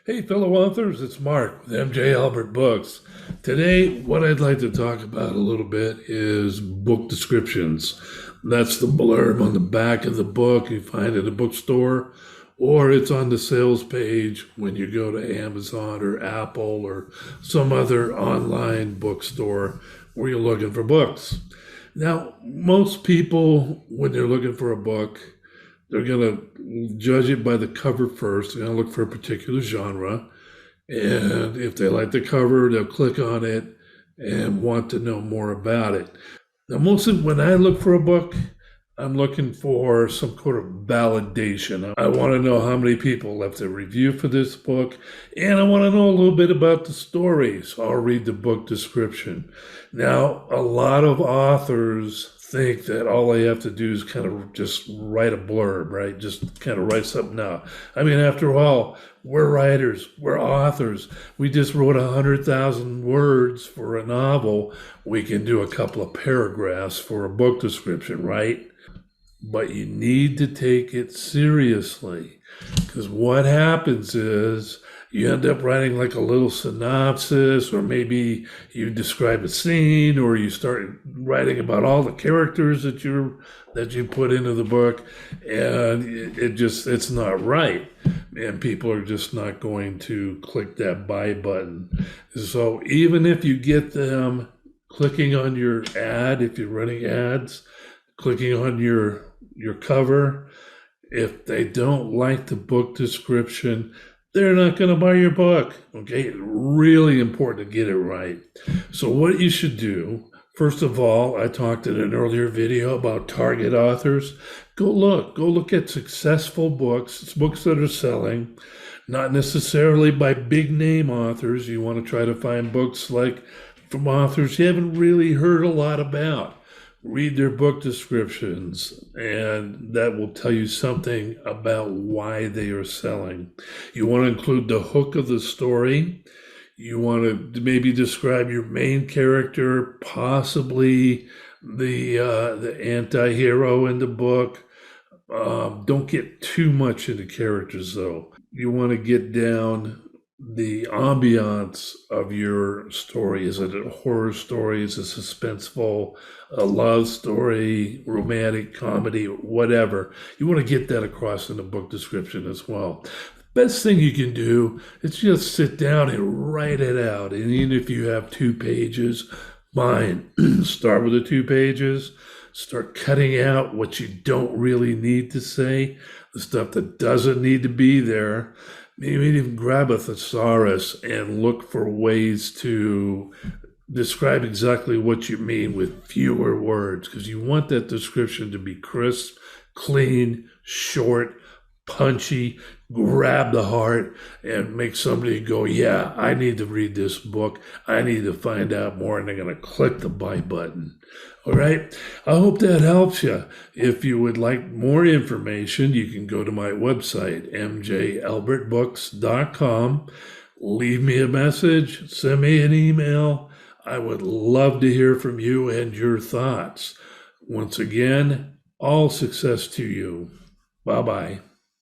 Hey, fellow authors, it's Mark with MJ Albert Books. Today, what I'd like to talk about a little bit is book descriptions. That's the blurb on the back of the book you find at a bookstore, or it's on the sales page when you go to Amazon or Apple or some other online bookstore where you're looking for books. Now, most people, when they're looking for a book, they're going to judge it by the cover first. They're going to look for a particular genre. And if they like the cover, they'll click on it and want to know more about it. Now, mostly when I look for a book, I'm looking for some kind of validation. I want to know how many people left a review for this book, and I want to know a little bit about the story, so I'll read the book description. Now, a lot of authors think that all they have to do is kind of just write a blurb, right? Just kind of write something out. I mean, after all, we're writers, we're authors. We just wrote 100,000 words for a novel. We can do a couple of paragraphs for a book description, right? But you need to take it seriously, because what happens is you end up writing like a little synopsis, or maybe you describe a scene, or you start writing about all the characters that you put into the book, and it's not right, and people are just not going to click that buy button. So even if you get them clicking on your ad, if you're running ads, clicking on your cover, if they don't like the book description, they're not going to buy your book. Okay, really important to get it right. So what you should do, first of all, I talked in an earlier video about target authors. Go look at successful books. It's books that are selling, not necessarily by big name authors. You want to try to find books like from authors you haven't really heard a lot about. Read their book descriptions, and that will tell you something about why they are selling. You want to include the hook of the story. You want to maybe describe your main character, possibly the anti-hero in the book. Don't get too much into characters, though. You want to get down the ambiance of your story. Is it a horror story? Is it suspenseful, a love story, romantic comedy, whatever? You want to get that across in the book description as well. Best thing you can do is just sit down and write it out. And even if you have 2 pages, fine. Start with the 2 pages. Start cutting out what you don't really need to say, the stuff that doesn't need to be there. Maybe even grab a thesaurus and look for ways to describe exactly what you mean with fewer words, because you want that description to be crisp, clean, short, punchy, grab the heart, and make somebody go, yeah, I need to read this book. I need to find out more, and they're going to click the buy button. All right. I hope that helps you. If you would like more information, you can go to my website, mjalbertbooks.com. Leave me a message, send me an email. I would love to hear from you and your thoughts. Once again, all success to you. Bye-bye.